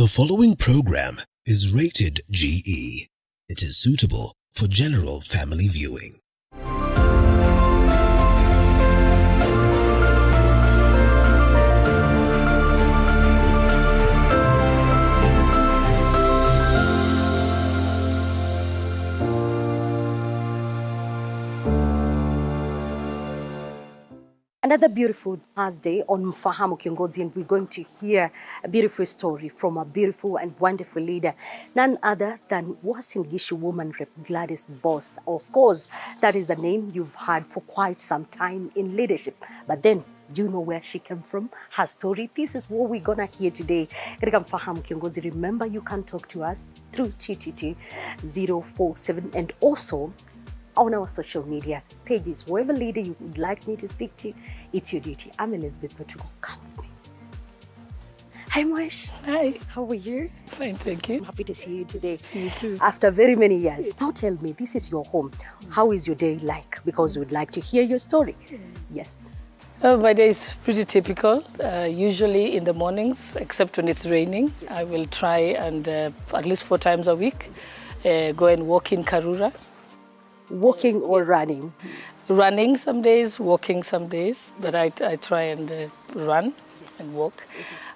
The following program is rated GE. It is suitable for general family viewing. Another beautiful Thursday on Mfahamu Kiongozi, and we're going to hear a beautiful story from a beautiful and wonderful leader, none other than Uasin Gishu woman rep Gladys Boss. Of course, that is a name you've heard for quite some time in leadership. But then, do you know where she came from? Her story. This is what we're gonna hear today. Katika Mfahamu Kiongozi. Remember, you can talk to us through TTT 047 and also on our social media pages. Whoever leader you would like me to speak to, it's your duty. I'm Elizabeth Matuko. Come with me. Hi, Moesh. Hi. How are you? Fine, thank you. I'm happy to see you today. See you too. After very many years. Now tell me, this is your home. How is your day like? Because we'd like to hear your story. Yes. My day is pretty typical. Usually in the mornings, except when it's raining, yes. I will try and at least 4 times a week go and walk in Karura. Walking or running? Running some days, walking some days, but I try and run and walk.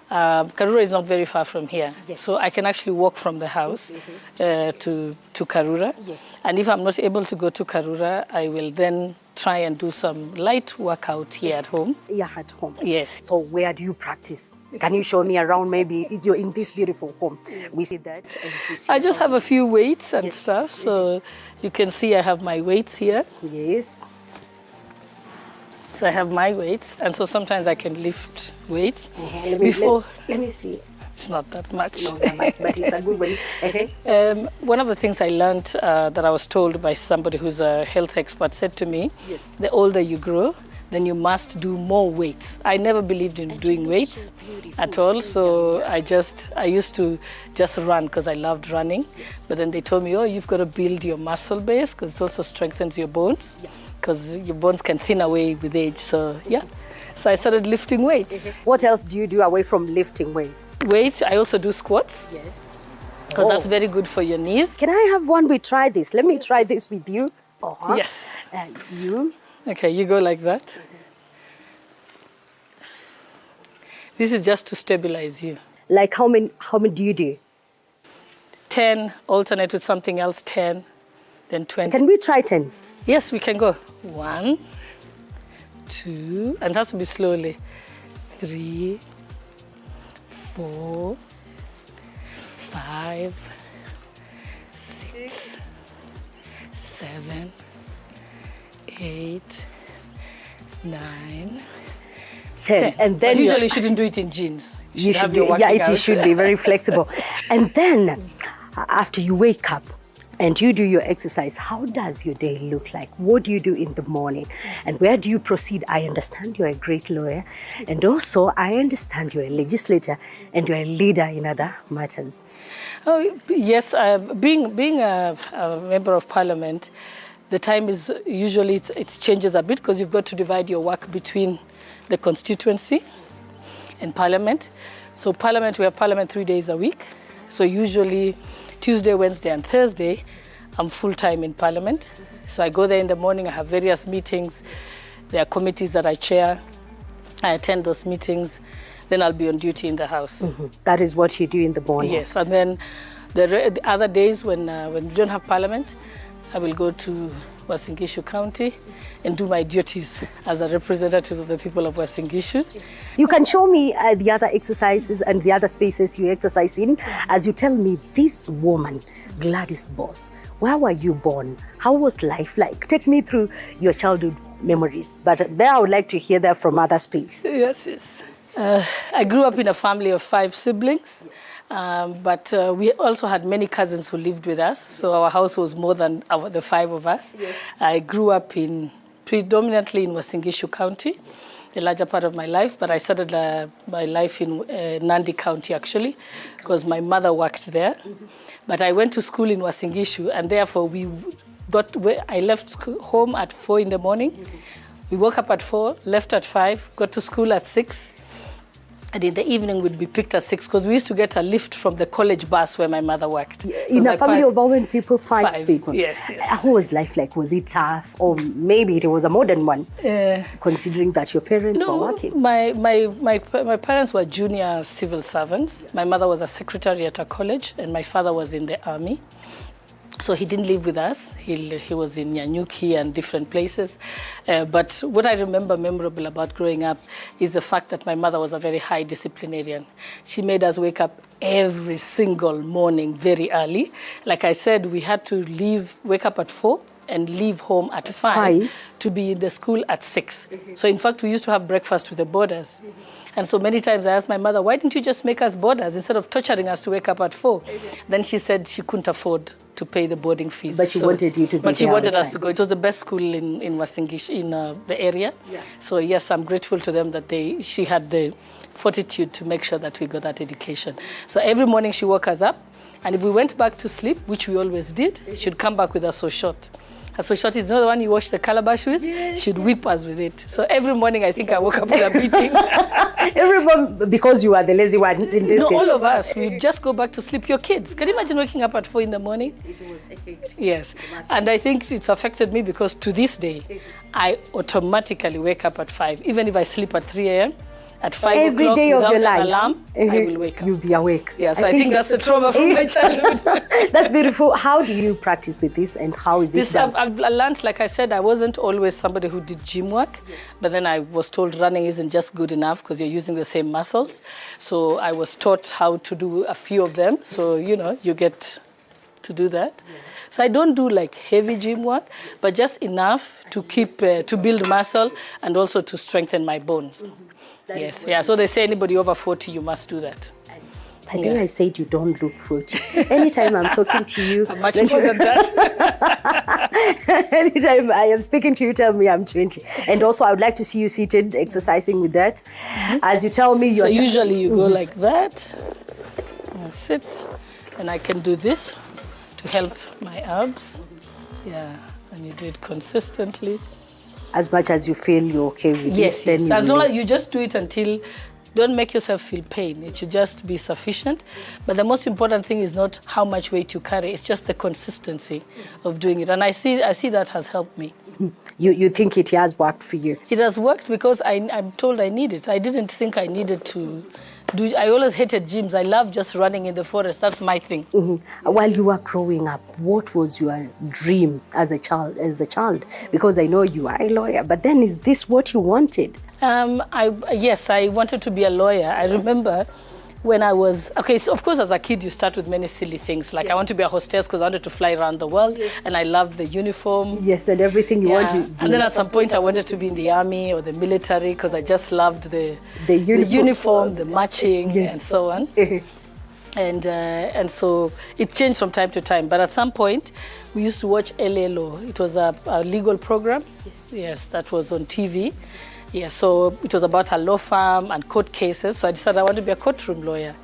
Karura is not very far from here, so I can actually walk from the house to Karura. Yes. And if I'm not able to go to Karura, I will then try and do some light workout here at home. Yeah, at home. Yes. So where do you practice? Can you show me around? Maybe you're in this beautiful home. We see that. And we see I just have a few weights and stuff. So you can see I have my weights here. Yes. So I have my weights. And so sometimes I can lift weights. Let me see. It's not that much. No, but it's a good one. One of the things I learned that I was told by somebody who's a health expert said to me, the older you grow, then you must do more weights. I never believed in doing weights at all, so I used to just run because I loved running. But then they told me, oh, you've got to build your muscle base because it also strengthens your bones because your bones can thin away with age. So yeah, so I started lifting weights. What else do you do away from lifting weights? Weights, I also do squats. Yes. Because that's very good for your knees. Can I have one? We try this. Let me try this with you. Yes. You. Okay, you go like that. This is just to stabilize you. Like how many do you do? 10, alternate with something else, 10, then 20. Can we try 10? Yes, we can go. 1, 2, and it has to be slowly. 3, 4, 5, 6, 7, 8, 9, 10. And then usually you shouldn't do it in jeans. You should have your working out. It should be very flexible. And then after you wake up and you do your exercise, how does your day look like? What do you do in the morning? And where do you proceed? I understand you're a great lawyer. And also I understand you're a legislator and you're a leader in other matters. Oh, yes, being a member of parliament, the time is usually, it changes a bit because you've got to divide your work between the constituency and parliament. So parliament, we have parliament 3 days a week. So usually Tuesday, Wednesday and Thursday, I'm full-time in parliament. So I go there in the morning, I have various meetings. There are committees that I chair. I attend those meetings. Then I'll be on duty in the house. That is what you do in the morning? Yes, and then the other days when we don't have parliament, I will go to Uasin Gishu County and do my duties as a representative of the people of Uasin Gishu. You can show me the other exercises and the other spaces you exercise in as you tell me this woman, Gladys Boss, where were you born? How was life like? Take me through your childhood memories. But there I would like to hear that from other space. Yes. I grew up in a family of 5 siblings. But we also had many cousins who lived with us, so our house was more than the 5 of us. Yes. I grew up predominantly in Uasin Gishu County, the larger part of my life, but I started my life in Nandi County actually, because my mother worked there. But I went to school in Uasin Gishu, and therefore I left home at 4 in the morning. We woke up at 4, left at 5, got to school at 6. And in the evening, we'd be picked at 6 because we used to get a lift from the college bus where my mother worked. In a family of how many people? Five people. Yes, yes. How was life like? Was it tough? Or maybe it was a modern one, considering that your parents were working? My parents were junior civil servants. My mother was a secretary at a college, and my father was in the army. So he didn't live with us. He was in Nyanyuki and different places. But what I remember memorable about growing up is the fact that my mother was a very high disciplinarian. She made us wake up every single morning very early. Like I said, we had to wake up at 4 and leave home at 5 to be in the school at 6. So in fact, we used to have breakfast with the boarders. And so many times I asked my mother, why didn't you just make us boarders instead of torturing us to wake up at 4? Then she said she couldn't afford to pay the boarding fees. But she wanted you to be But she wanted us to go. It was the best school in Wasingish, in the area. Yeah. So yes, I'm grateful to them that she had the fortitude to make sure that we got that education. So every morning she woke us up, and if we went back to sleep, which we always did, she'd come back with a so short. A so short is not the one you wash the calabash with. Yes. She'd whip us with it. So every morning I think I woke up with a beating. Everyone, because you are the lazy one in this case. All of us, we just go back to sleep. Your kids, can you imagine waking up at 4 in the morning? It was epic. Yes, and I think it's affected me because to this day, I automatically wake up at 5. Even if I sleep at 3 a.m., at 5 every o'clock day of without your life, an alarm, I will wake up. You'll be awake. Yeah, so I think that's the trauma from my childhood. That's beautiful. How do you practice with this, and how is it done? I've learned, like I said, I wasn't always somebody who did gym work, but then I was told running isn't just good enough because you're using the same muscles. So I was taught how to do a few of them. So, you get to do that. So I don't do like heavy gym work, but just enough to keep, to build muscle and also to strengthen my bones. Yes, yeah. So they say anybody over 40, you must do that. I think I said you don't look 40. Anytime I'm talking to you, I'm much more than that. Anytime I am speaking to you, tell me I'm 20. And also, I would like to see you seated, exercising with that. As you tell me, you're. So usually you go like that, and sit, and I can do this to help my abs. Yeah, and you do it consistently. As much as you feel you're okay with it. Yes. As long as you just do it until, don't make yourself feel pain. It should just be sufficient. But the most important thing is not how much weight you carry. It's just the consistency of doing it. And I see that has helped me. You think it has worked for you? It has worked because I'm told I need it. I didn't think I needed to do. I always hated gyms. I love just running in the forest. That's my thing. While you were growing up, what was your dream as a child? Because I know you are a lawyer, but then is this what you wanted? Yes, I wanted to be a lawyer. I remember when I was, so of course as a kid you start with many silly things. Like I want to be a hostess because I wanted to fly around the world, and I loved the uniform. Yes, and everything you want to do. And then at some point I wanted to be in the army or the military because I just loved the uniform, the marching, and so on. And so it changed from time to time. But at some point we used to watch LA Law. It was a legal program. Yes, that was on TV. Yeah, so it was about a law firm and court cases. So I decided I want to be a courtroom lawyer.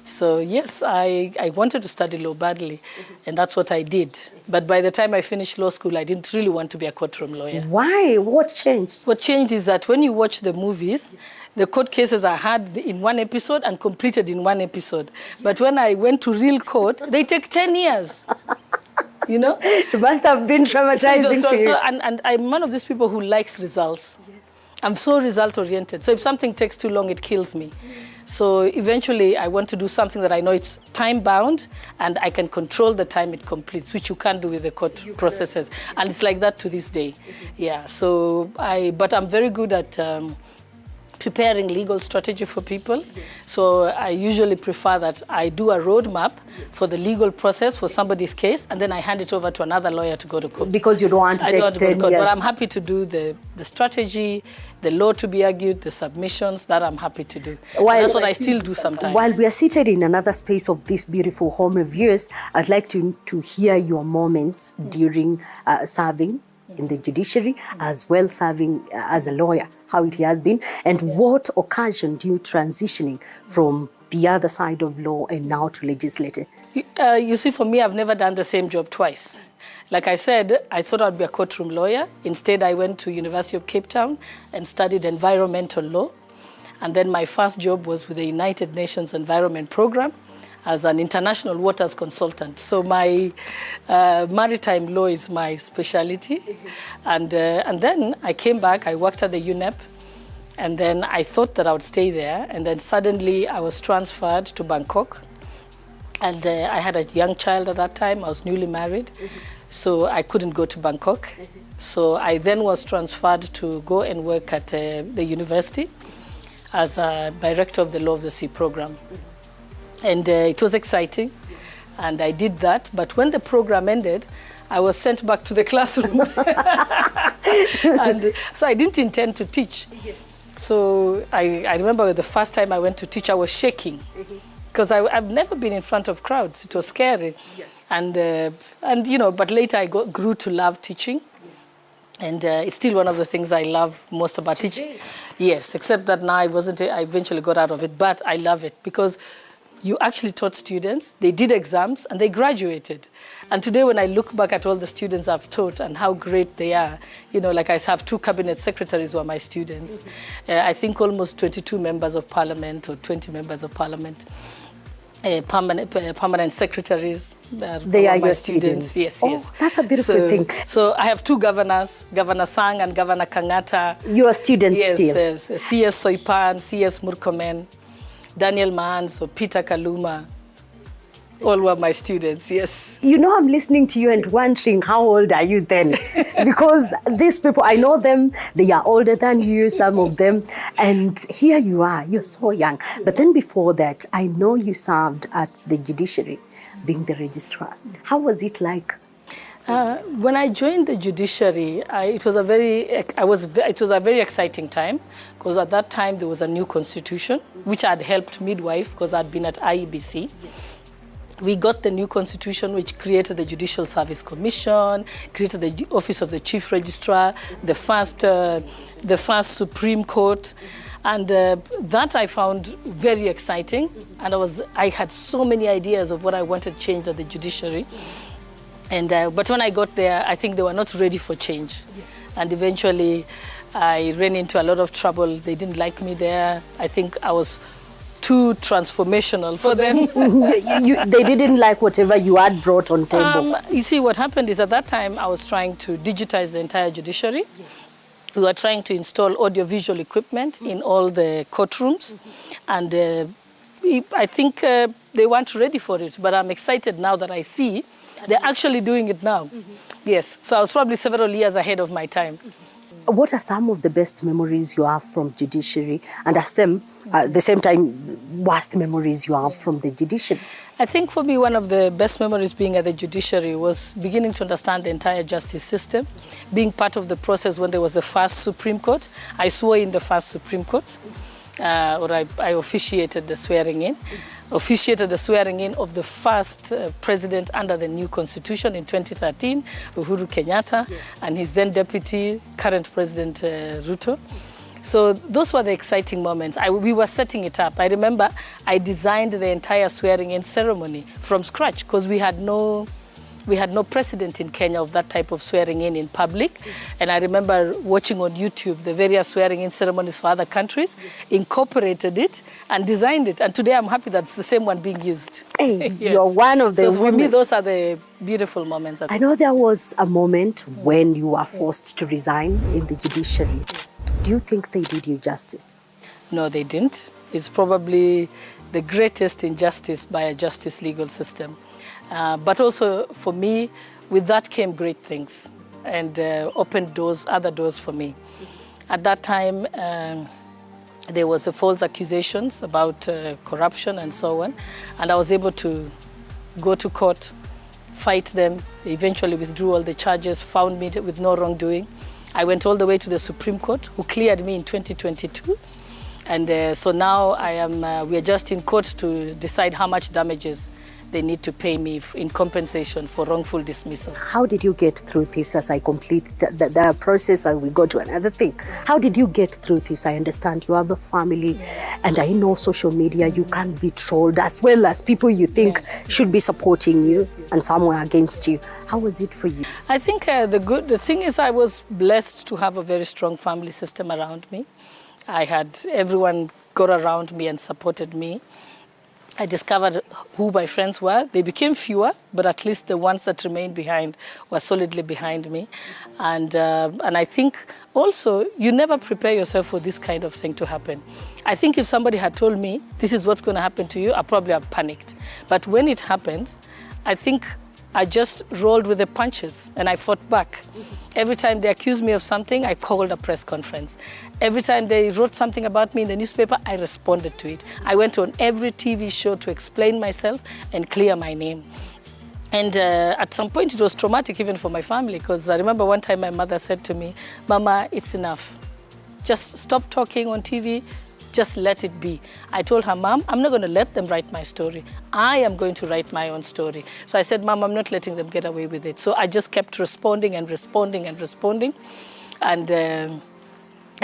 So yes, I wanted to study law badly, and that's what I did. But by the time I finished law school, I didn't really want to be a courtroom lawyer. Why? What changed? What changed is that when you watch the movies, the court cases are had in one episode and completed in one episode. But when I went to real court, they take 10 years. It must have been traumatizing for you. And I'm one of these people who likes results. I'm so result-oriented. So if something takes too long, it kills me. So eventually, I want to do something that I know it's time-bound and I can control the time it completes, which you can't do with the court processes. And it's like that to this day. Yeah, so but I'm very good at preparing legal strategy for people. So I usually prefer that I do a roadmap for the legal process for somebody's case, and then I hand it over to another lawyer to go to court. Because you don't want to take 10 years. But I'm happy to do the strategy, the law to be argued, the submissions, that I'm happy to do. That's what I still do sometimes. While we are seated in another space of this beautiful home of yours, I'd like to hear your moments during serving in the judiciary, as well serving as a lawyer, how it has been, and what occasioned you transitioning from the other side of law and now to legislature? You see, for me, I've never done the same job twice. Like I said, I thought I'd be a courtroom lawyer. Instead, I went to University of Cape Town and studied environmental law. And then my first job was with the United Nations Environment Program as an international waters consultant. So my maritime law is my specialty. And then I came back, I worked at the UNEP, and then I thought that I would stay there. And then suddenly I was transferred to Bangkok. And I had a young child at that time. I was newly married, so I couldn't go to Bangkok. So I then was transferred to go and work at the university as a director of the Law of the Sea program. And it was exciting, and I did that. But when the program ended, I was sent back to the classroom. And so I didn't intend to teach. So I remember the first time I went to teach, I was shaking. Because I've never been in front of crowds. It was scary. And you know, but later I grew to love teaching. And it's still one of the things I love most about teaching. Yes, except that now I eventually got out of it, but I love it because you actually taught students, they did exams, and they graduated. And today when I look back at all the students I've taught and how great they are, you know, like I have 2 cabinet secretaries who are my students. I think almost 22 members of parliament or 20 members of parliament. Permanent secretaries. They are your students. Yes, oh, yes. That's a beautiful thing. So I have 2 governors, Governor Sang and Governor Kangata. You are students still? Yes, CS Soipan, CS Murkomen, Daniel Mahans, or Peter Kaluma. All were my students, yes. You know, I'm listening to you and wondering, how old are you then? Because these people, I know them, they are older than you, some of them. And here you are, you're so young. But then before that, I know you served at the Judiciary, being the registrar. How was it like? When I joined the Judiciary, it was a very exciting time, because at that time there was a new constitution, which I'd helped midwife because I'd been at IEBC. We got the new constitution, which created the Judicial Service Commission, created the Office of the Chief Registrar, the first Supreme Court, and that I found very exciting. And I had so many ideas of what I wanted changed at the Judiciary. And but when I got there, I think they were not ready for change. And eventually, I ran into a lot of trouble. They didn't like me there. I think I was too transformational for them. They didn't like whatever you had brought on table. You see, what happened is at that time, I was trying to digitize the entire judiciary. We were trying to install audiovisual equipment in all the courtrooms. And I think they weren't ready for it. But I'm excited now that I see they're actually doing it now. Yes. So I was probably several years ahead of my time. What are some of the best memories you have from Judiciary, and at the same time, worst memories you have from the Judiciary? I think for me, one of the best memories being at the Judiciary was beginning to understand the entire justice system, being part of the process when there was the first Supreme Court. I swore in the first Supreme Court, or I officiated the swearing in. Officiated the swearing in of the first president under the new constitution in 2013, Uhuru Kenyatta, and his then deputy, current President Ruto. So those were the exciting moments. We were setting it up. I remember I designed the entire swearing in ceremony from scratch because we had no precedent in Kenya of that type of swearing in public. And I remember watching on YouTube the various swearing in ceremonies for other countries, incorporated it and designed it. And today I'm happy that's the same one being used. Hey, you're one of the women. For me, those are the beautiful moments. I know there was a moment when you were forced to resign in the Judiciary. Do you think they did you justice? No, they didn't. It's probably the greatest injustice by a justice legal system. But also, for me, with that came great things and opened doors, other doors for me. At that time, there was false accusations about corruption and so on, and I was able to go to court, fight them. They eventually withdrew all the charges, found me with no wrongdoing. I went all the way to the Supreme Court, who cleared me in 2022. And so now we are just in court to decide how much damages they need to pay me in compensation for wrongful dismissal. How did you get through this as I complete the process and we go to another thing? How did you get through this? I understand you have a family and I know social media, you can't be trolled as well as people you think should be supporting you and someone against you. How was it for you? I think the thing is I was blessed to have a very strong family system around me. I had everyone got around me and supported me. I discovered who my friends were. They became fewer, but at least the ones that remained behind were solidly behind me. And I think also, you never prepare yourself for this kind of thing to happen. I think if somebody had told me, this is what's going to happen to you, I probably have panicked. But when it happens, I think I just rolled with the punches and I fought back. Every time they accused me of something, I called a press conference. Every time they wrote something about me in the newspaper, I responded to it. I went on every TV show to explain myself and clear my name. And at some point, it was traumatic even for my family, because I remember one time my mother said to me, "Mama, it's enough. Just stop talking on TV. Just let it be." I told her, "Mom, I'm not going to let them write my story. I am going to write my own story." So I said, "Mom, I'm not letting them get away with it." So I just kept responding and responding and responding. And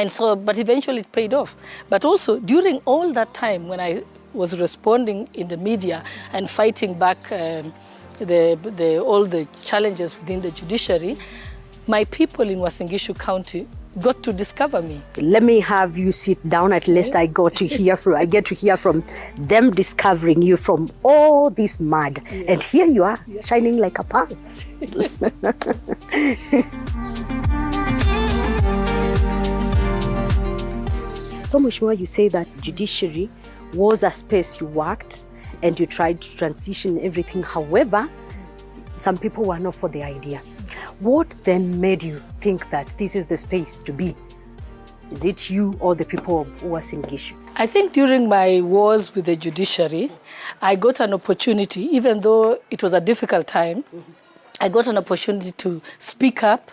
so, but eventually it paid off. But also, during all that time when I was responding in the media and fighting back all the challenges within the judiciary, my people in Uasin Gishu County got to discover me. Let me have you sit down. At least I get to hear from them discovering you from all this mud. Yes. And here you are, shining like a pearl. So Mheshimiwa, you say that judiciary was a space you worked and you tried to transition everything. However, some people were not for the idea. What then made you think that this is the space to be? Is it you or the people of Uasin Gishu? I think during my wars with the judiciary, I got an opportunity, even though it was a difficult time, I got an opportunity to speak up.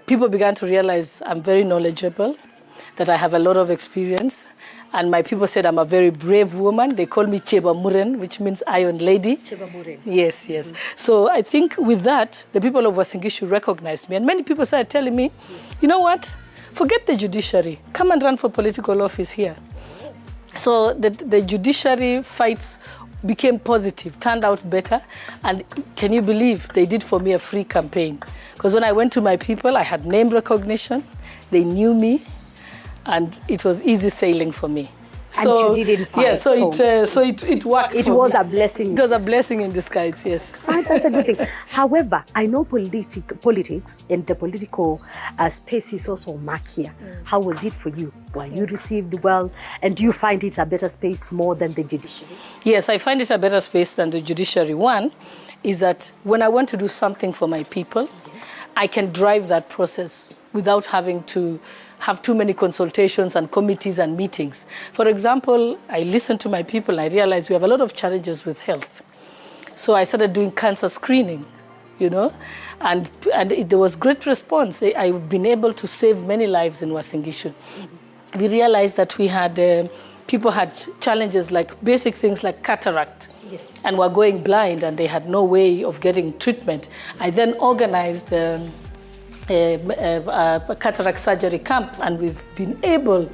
People began to realize I'm very knowledgeable, that I have a lot of experience. And my people said I'm a very brave woman. They call me Cheba Muren, which means Iron Lady. Cheba Muren. Yes, yes. So I think with that, the people of Uasin Gishu recognized me. And many people started telling me, you know what? Forget the judiciary. Come and run for political office here. So the judiciary fights became positive, turned out better. And can you believe they did for me a free campaign? Because when I went to my people, I had name recognition. They knew me. And it was easy sailing for me. So, and you didn't fight. Yeah, so it worked. It was a blessing. It was a blessing in disguise, yes. That's a good thing. However, I know politics and the political space is also murkier. How was it for you? Were you received well? And do you find it a better space more than the judiciary? Yes, I find it a better space than the judiciary. One is that when I want to do something for my people, I can drive that process without having to have too many consultations and committees and meetings. For example, I listened to my people. I realized we have a lot of challenges with health. So I started doing cancer screening, you know, and there was great response. I've been able to save many lives in Uasin Gishu. We realized that we had, people had challenges like basic things like cataract. Yes. And were going blind and they had no way of getting treatment. I then organized a cataract surgery camp, and we've been able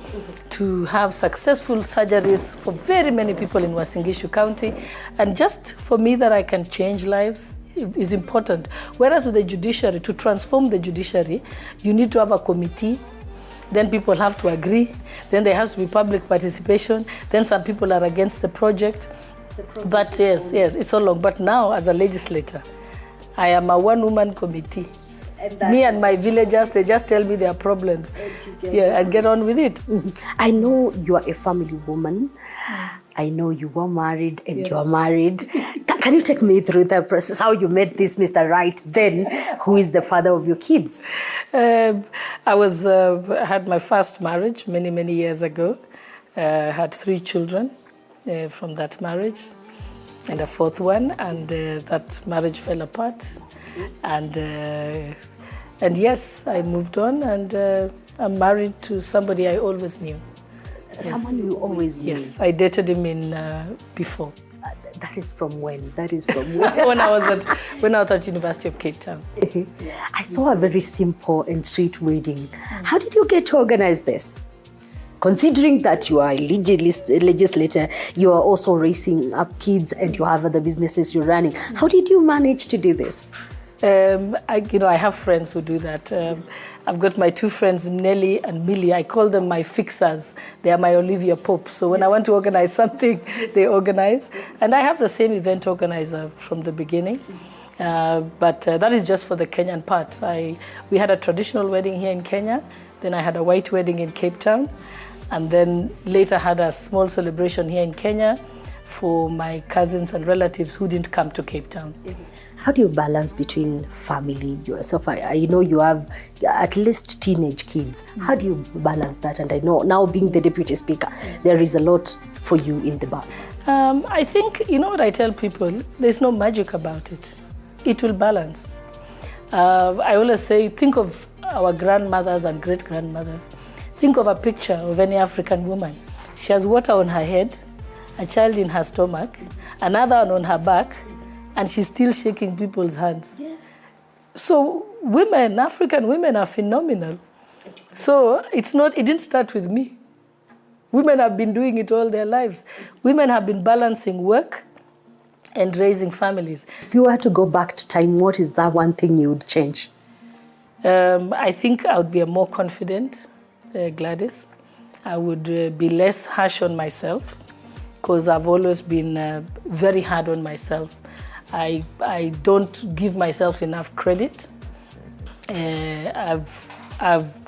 to have successful surgeries for very many people in Uasin Gishu County. And just for me that I can change lives is important. Whereas with the judiciary, to transform the judiciary, you need to have a committee. Then people have to agree. Then there has to be public participation. Then some people are against the project. But yes, it's so long. But now, as a legislator, I am a one-woman committee. Me and my villagers, they just tell me their problems. And get on with it. I know you are a family woman. I know you were married and you are married. Can you take me through the process, how you met this Mr. Right then, who is the father of your kids? I had my first marriage many, many years ago. Had 3 children from that marriage and a 4th one, and that marriage fell apart. And yes, I moved on, and I'm married to somebody I always knew. Someone you always knew? Yes, I dated him in before. That is from when? That is from when? when I was at University of Cape Town. I saw a very simple and sweet wedding. How did you get to organize this? Considering that you are a legislator, you are also raising up kids and you have other businesses you're running. How did you manage to do this? I have friends who do that. I've got my two friends, Nelly and Millie. I call them my fixers. They are my Olivia Pope. So when I want to organize something, they organize. And I have the same event organizer from the beginning. But that is just for the Kenyan part. We had a traditional wedding here in Kenya. Then I had a white wedding in Cape Town. And then later had a small celebration here in Kenya for my cousins and relatives who didn't come to Cape Town. How do you balance between family, yourself? I know you have at least teenage kids. How do you balance that? And I know now being the deputy speaker, there is a lot for you in the bar. I think, you know what I tell people, there's no magic about it. It will balance. I always say, think of our grandmothers and great-grandmothers. Think of a picture of any African woman. She has water on her head, a child in her stomach, another one on her back, and she's still shaking people's hands. Yes. So women, African women are phenomenal. So it didn't start with me. Women have been doing it all their lives. Women have been balancing work and raising families. If you were to go back to time, what is that one thing you would change? I think I would be a more confident Gladys. I would be less harsh on myself because I've always been very hard on myself. I don't give myself enough credit. I've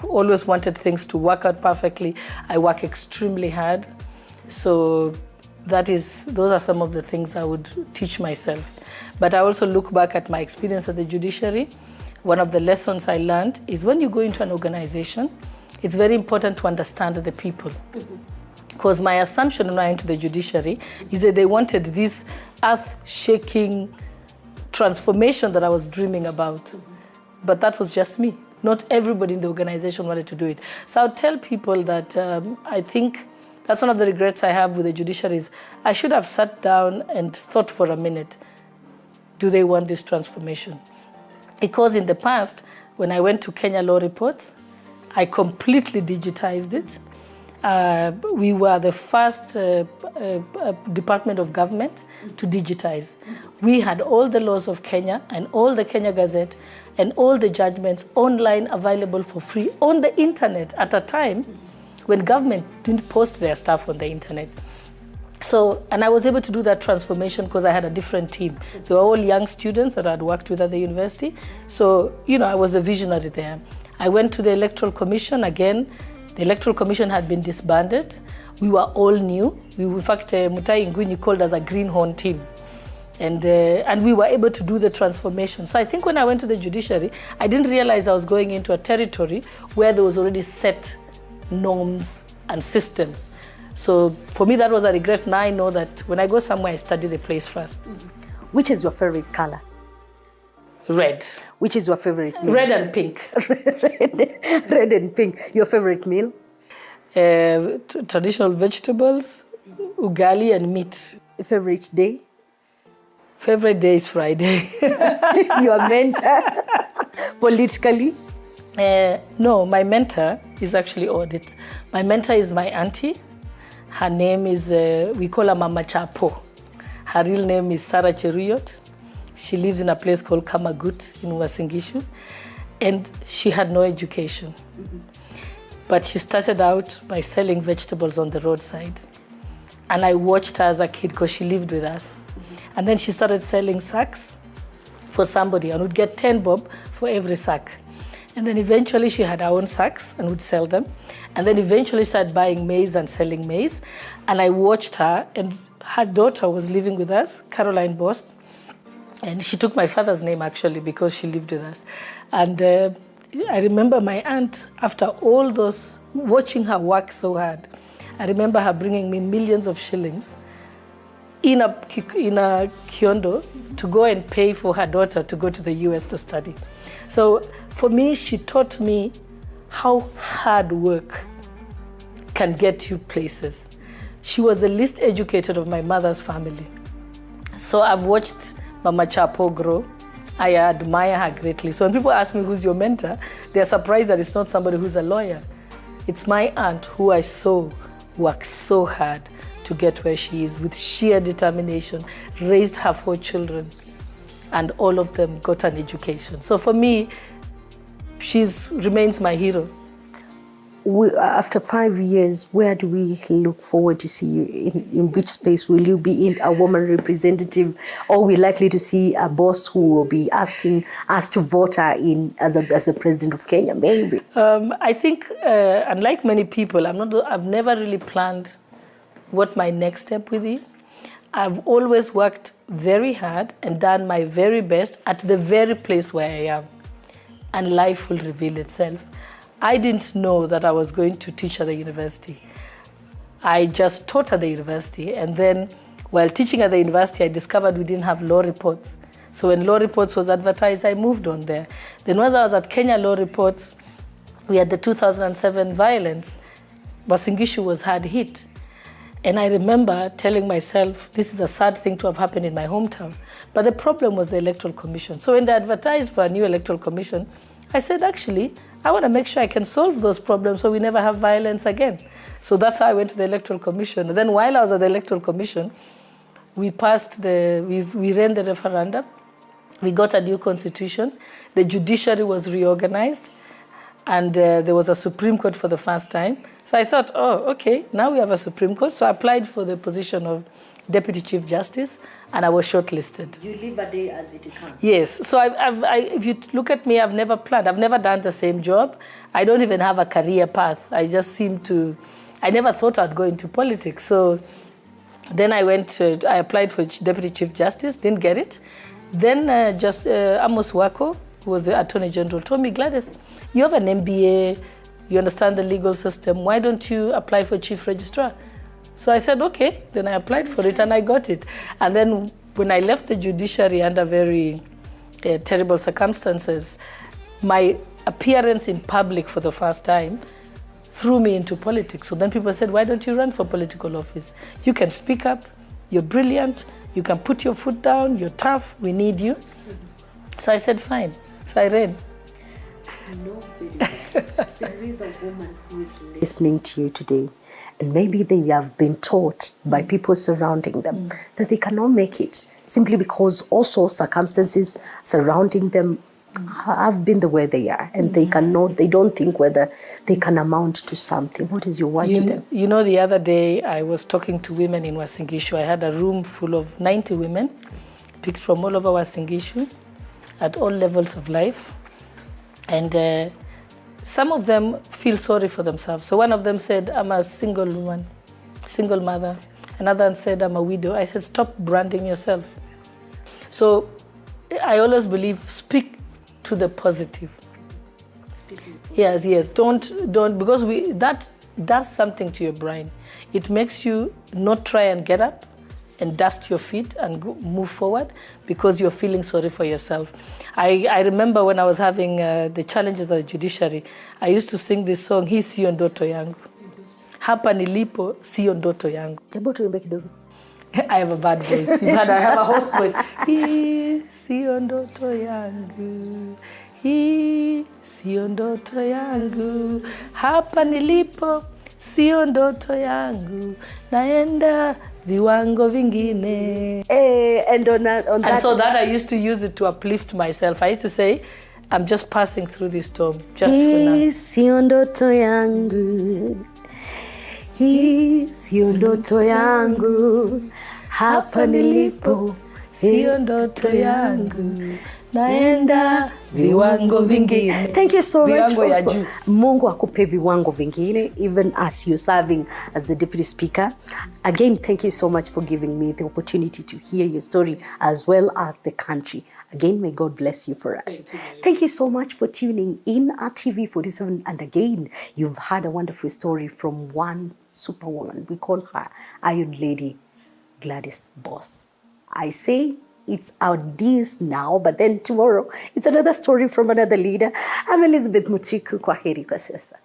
always wanted things to work out perfectly. I work extremely hard. So those are some of the things I would teach myself. But I also look back at my experience at the judiciary. One of the lessons I learned is when you go into an organization, it's very important to understand the people. Because my assumption when I went to the judiciary is that they wanted this earth-shaking transformation that I was dreaming about. But that was just me. Not everybody in the organization wanted to do it. So I would tell people that I think that's one of the regrets I have with the judiciary is I should have sat down and thought for a minute, do they want this transformation? Because in the past, when I went to Kenya Law Reports, I completely digitized it. We were the first department of government to digitize. We had all the laws of Kenya and all the Kenya Gazette and all the judgments online available for free on the internet at a time when government didn't post their stuff on the internet. So, and I was able to do that transformation because I had a different team. They were all young students that I'd worked with at the university. So, I was a visionary there. I went to the Electoral Commission again. The Electoral Commission had been disbanded. We were all new. In fact, Mutai Ngwini called us a greenhorn team. And we were able to do the transformation. So I think when I went to the judiciary, I didn't realize I was going into a territory where there was already set norms and systems. So for me, that was a regret. Now I know that when I go somewhere, I study the place first. Which is your favorite color? Red. Which is your favorite meal? Red and pink. Red and pink. Your favorite meal? Traditional vegetables, ugali and meat. Favorite day? Favorite day is Friday. Your mentor? Politically? No, my mentor is actually odd. My mentor is my auntie. Her name is, we call her Mama Chapo. Her real name is Sarah Cheruyot. She lives in a place called Kamagut in Uasin Gishu. And she had no education. But she started out by selling vegetables on the roadside. And I watched her as a kid because she lived with us. And then she started selling sacks for somebody and would get 10 bob for every sack. And then eventually she had her own sacks and would sell them. And then eventually started buying maize and selling maize. And I watched her, and her daughter was living with us, Caroline Boss. And she took my father's name actually because she lived with us. And I remember my aunt, after all those, watching her work so hard, I remember her bringing me millions of shillings in a kiondo to go and pay for her daughter to go to the US to study. So for me, she taught me how hard work can get you places. She was the least educated of my mother's family. So I've watched Mama Chapo grow. I admire her greatly. So when people ask me who's your mentor, they're surprised that it's not somebody who's a lawyer. It's my aunt who I saw work so hard to get where she is with sheer determination, raised her 4 children, and all of them got an education. So for me, she remains my hero. After 5 years, where do we look forward to see you? In which space will you be in? A woman representative, or we likely to see a boss who will be asking us to vote her in as the president of Kenya? Maybe. I think, unlike many people, I've never really planned what my next step will be. I've always worked very hard and done my very best at the very place where I am, and life will reveal itself. I didn't know that I was going to teach at the university. I just taught at the university, and then while teaching at the university, I discovered we didn't have law reports. So when law reports was advertised, I moved on there. Then once I was at Kenya Law Reports, we had the 2007 violence. Uasin Gishu was hard hit. And I remember telling myself, this is a sad thing to have happened in my hometown. But the problem was the Electoral Commission. So when they advertised for a new Electoral Commission, I said, actually, I want to make sure I can solve those problems so we never have violence again. So that's how I went to the Electoral Commission. And then while I was at the Electoral Commission, we ran the referendum. We got a new constitution. The judiciary was reorganized. And there was a Supreme Court for the first time. So I thought, oh, okay, now we have a Supreme Court. So I applied for the position of Deputy Chief Justice, and I was shortlisted. You live a day as it comes. Yes. So if you look at me, I've never planned. I've never done the same job. I don't even have a career path. I never thought I'd go into politics. So then I applied for Deputy Chief Justice, didn't get it. Then Amos Wako, who was the Attorney General, told me, Gladys, you have an MBA, you understand the legal system, why don't you apply for Chief Registrar? So I said, okay. Then I applied for it and I got it. And then when I left the judiciary under very terrible circumstances, my appearance in public for the first time threw me into politics. So then people said, why don't you run for political office? You can speak up, you're brilliant, you can put your foot down, you're tough, we need you. So I said, fine. So I ran. There is a woman who is listening to you today, and maybe they have been taught by people surrounding them that they cannot make it simply because also circumstances surrounding them have been the way they are, and they don't think whether they can amount to something. What is your word to them? You know, the other day I was talking to women in Uasin Gishu. I had a room full of 90 women, picked from all over Uasin Gishu, at all levels of life. And some of them feel sorry for themselves. So one of them said, I'm a single woman, single mother. Another one said, I'm a widow. I said, stop branding yourself. So I always believe, speak to the positive. Yes. Don't, because that does something to your brain. It makes you not try and get up and dust your feet and move forward because you're feeling sorry for yourself. I remember when I was having the challenges of the judiciary, I used to sing this song, Hii sio ndoto yangu. Hapa nilipo sio ndoto yangu. I have a bad voice. I have a hoarse voice. Hii sio ndoto yangu. Hii sio ndoto yangu. Hapa nilipo sio ndoto yangu. Naenda viwango vingine. And so that I used to use it to uplift myself. I used to say, I'm just passing through this storm, just for now. Hii sio ndoto yangu. Hii sio ndoto yangu. Hapa nilipo sio ndoto yangu. Naenda viwango vingine. Thank you so much. Viwango ya juu. Mungu akupe viwango vingine, even as you're serving as the Deputy Speaker. Again, thank you so much for giving me the opportunity to hear your story as well as the country. Again, may God bless you for us. Thank you so much for tuning in at TV47. And again, you've had a wonderful story from one superwoman. We call her Iron Lady, Gladys Boss. I say, it's our days now, but then tomorrow, it's another story from another leader. I'm Elizabeth Mutiku. Kwaheri kwa sasa.